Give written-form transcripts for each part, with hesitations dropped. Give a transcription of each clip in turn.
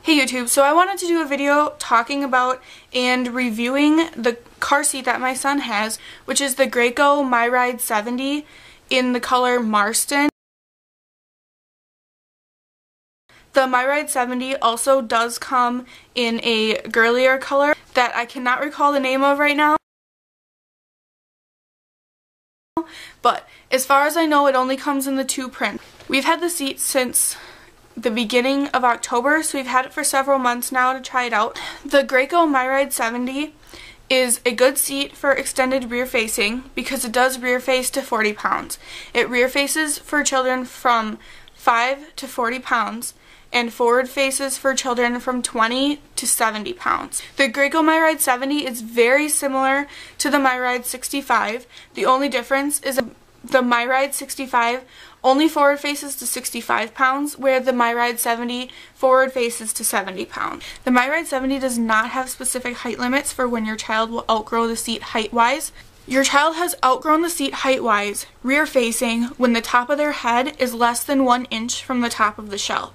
Hey YouTube, so I wanted to do a video talking about and reviewing the car seat that my son has, which is the Graco MyRide 70 in the color Marston. The MyRide 70 also does come in a girlier color that I cannot recall the name of right now. But as far as I know, it only comes in the 2 print. We've had the seat since the beginning of October, so we've had it for several months now to try it out. The Graco MyRide 70 is a good seat for extended rear facing because it does rear face to 40 pounds. It rear faces for children from 5 to 40 pounds and forward faces for children from 20 to 70 pounds. The Graco MyRide 70 is very similar to the MyRide 65. The only difference is the MyRide 65 only forward faces to 65 pounds, where the MyRide 70 forward faces to 70 pounds. The MyRide 70 does not have specific height limits for when your child will outgrow the seat height-wise. Your child has outgrown the seat height-wise, rear facing, when the top of their head is less than 1 inch from the top of the shell.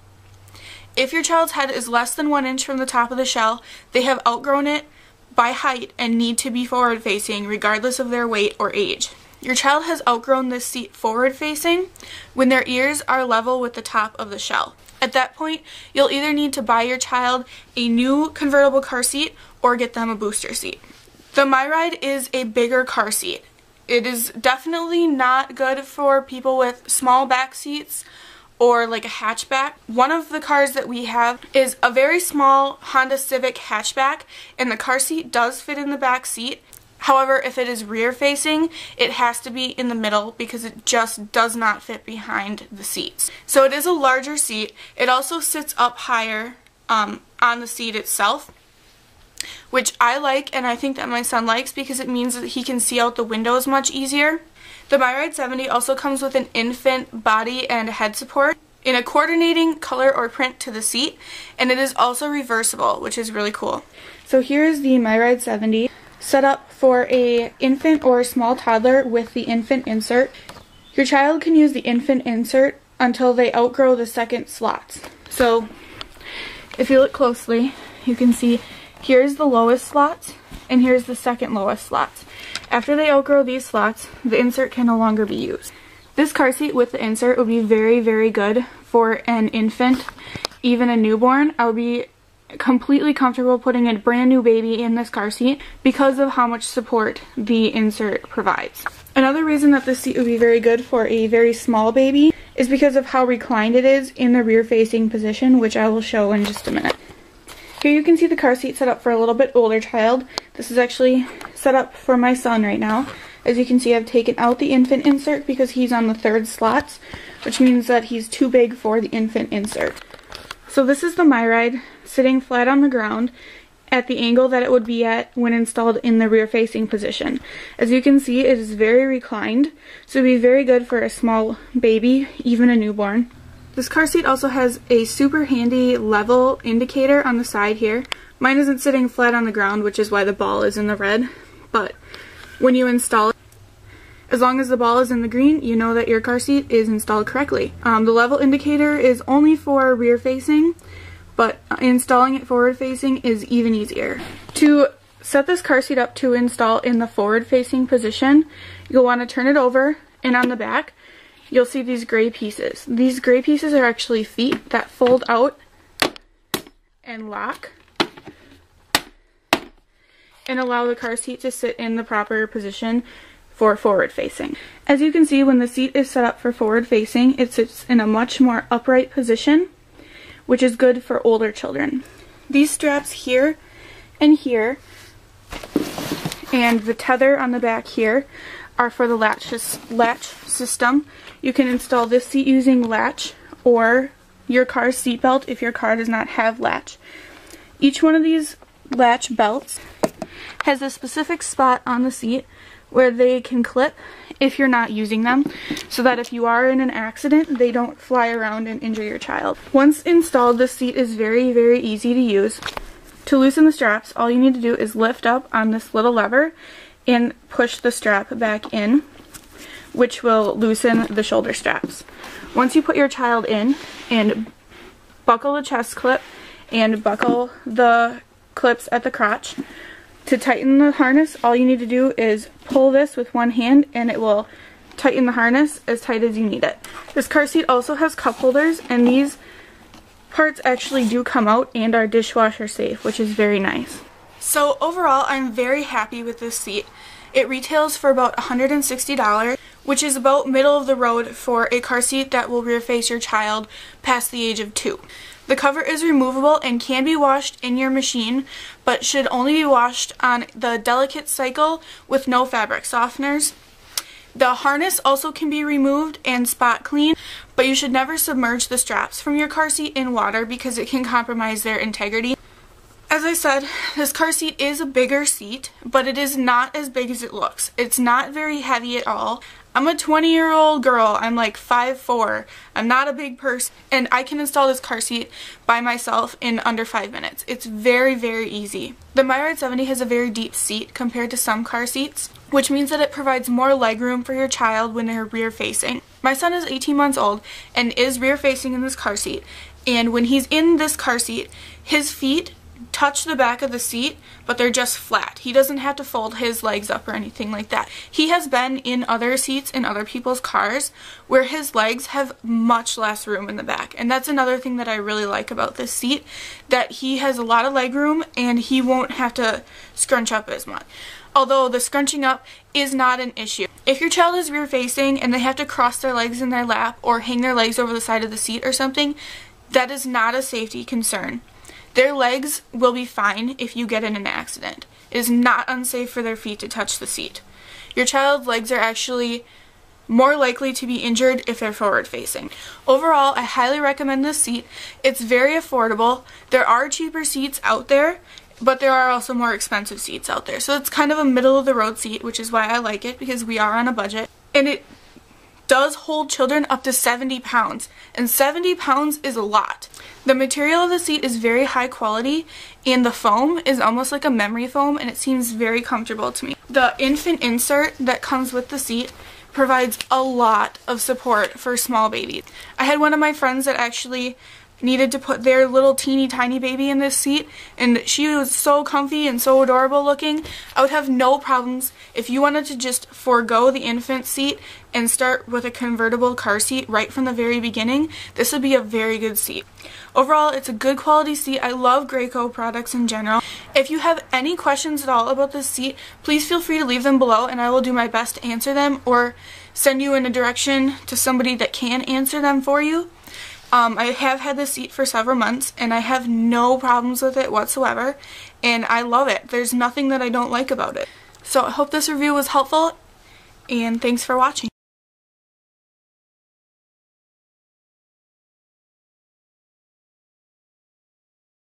If your child's head is less than 1 inch from the top of the shell, they have outgrown it by height and need to be forward facing regardless of their weight or age. Your child has outgrown this seat forward facing when their ears are level with the top of the shell. At that point, you'll either need to buy your child a new convertible car seat or get them a booster seat. The MyRide is a bigger car seat. It is definitely not good for people with small back seats or like a hatchback. One of the cars that we have is a very small Honda Civic hatchback, and the car seat does fit in the back seat. However, if it is rear facing, it has to be in the middle because it just does not fit behind the seats. So it is a larger seat. It also sits up higher on the seat itself, which I like and I think that my son likes because it means that he can see out the windows much easier. The MyRide 70 also comes with an infant body and head support in a coordinating color or print to the seat, and it is also reversible, which is really cool. So here is the MyRide 70. Set up for a infant or a small toddler with the infant insert. Your child can use the infant insert until they outgrow the second slots. So if you look closely, you can see here's the lowest slots and here's the second lowest slots. After they outgrow these slots, the insert can no longer be used. This car seat with the insert would be very, very good for an infant, even a newborn. I would be completely comfortable putting a brand new baby in this car seat because of how much support the insert provides. Another reason that this seat would be very good for a very small baby is because of how reclined it is in the rear facing position, which I will show in just a minute. Here you can see the car seat set up for a little bit older child. This is actually set up for my son right now. As you can see, I've taken out the infant insert because he's on the 3rd slots, which means that he's too big for the infant insert. So this is the MyRide sitting flat on the ground at the angle that it would be at when installed in the rear facing position. As you can see, it is very reclined, so it would be very good for a small baby, even a newborn. This car seat also has a super handy level indicator on the side here. Mine isn't sitting flat on the ground, which is why the ball is in the red, but when you install it, as long as the ball is in the green, you know that your car seat is installed correctly. The level indicator is only for rear facing, but installing it forward facing is even easier. To set this car seat up to install in the forward facing position, you'll want to turn it over, and on the back, you'll see these gray pieces. These gray pieces are actually feet that fold out and lock and allow the car seat to sit in the proper position for forward facing. As you can see, when the seat is set up for forward facing, it sits in a much more upright position, which is good for older children. These straps here and here and the tether on the back here are for the latch system. You can install this seat using latch or your car's seat belt if your car does not have latch. Each one of these latch belts has a specific spot on the seat where they can clip if you're not using them, so that if you are in an accident, they don't fly around and injure your child. Once installed, this seat is very, very easy to use. To loosen the straps, all you need to do is lift up on this little lever and push the strap back in, which will loosen the shoulder straps. Once you put your child in and buckle the chest clip and buckle the clips at the crotch. To tighten the harness, all you need to do is pull this with one hand and it will tighten the harness as tight as you need it. This car seat also has cup holders, and these parts actually do come out and are dishwasher safe, which is very nice. So overall, I'm very happy with this seat. It retails for about $160, which is about middle of the road for a car seat that will rear face your child past the age of 2. The cover is removable and can be washed in your machine, but should only be washed on the delicate cycle with no fabric softeners. The harness also can be removed and spot cleaned, but you should never submerge the straps from your car seat in water because it can compromise their integrity. As I said, this car seat is a bigger seat, but it is not as big as it looks. It's not very heavy at all. I'm a 20-year-old girl. I'm like 5'4". I'm not a big person, and I can install this car seat by myself in under 5 minutes. It's very, very easy. The MyRide 70 has a very deep seat compared to some car seats, which means that it provides more legroom for your child when they're rear facing. My son is 18 months old and is rear facing in this car seat, and when he's in this car seat, his feet touch the back of the seat, but they're just flat. He doesn't have to fold his legs up or anything like that. He has been in other seats in other people's cars where his legs have much less room in the back, and that's another thing that I really like about this seat, that he has a lot of leg room and he won't have to scrunch up as much. Although the scrunching up is not an issue. If your child is rear facing and they have to cross their legs in their lap or hang their legs over the side of the seat or something, that is not a safety concern. Their legs will be fine if you get in an accident. It is not unsafe for their feet to touch the seat. Your child's legs are actually more likely to be injured if they're forward facing. Overall, I highly recommend this seat. It's very affordable. There are cheaper seats out there, but there are also more expensive seats out there. So it's kind of a middle of the road seat, which is why I like it, because we are on a budget. And it does hold children up to 70 pounds, and 70 pounds is a lot. The material of the seat is very high quality, and the foam is almost like a memory foam, and it seems very comfortable to me. The infant insert that comes with the seat provides a lot of support for small babies. I had one of my friends that actually needed to put their little teeny tiny baby in this seat, and she was so comfy and so adorable looking. I would have no problems if you wanted to just forego the infant seat and start with a convertible car seat right from the very beginning. This would be a very good seat. Overall, it's a good quality seat. I love Graco products in general. If you have any questions at all about this seat, please feel free to leave them below and I will do my best to answer them or send you in a direction to somebody that can answer them for you. I have had this seat for several months and I have no problems with it whatsoever, and I love it. There's nothing that I don't like about it. So I hope this review was helpful, and thanks for watching.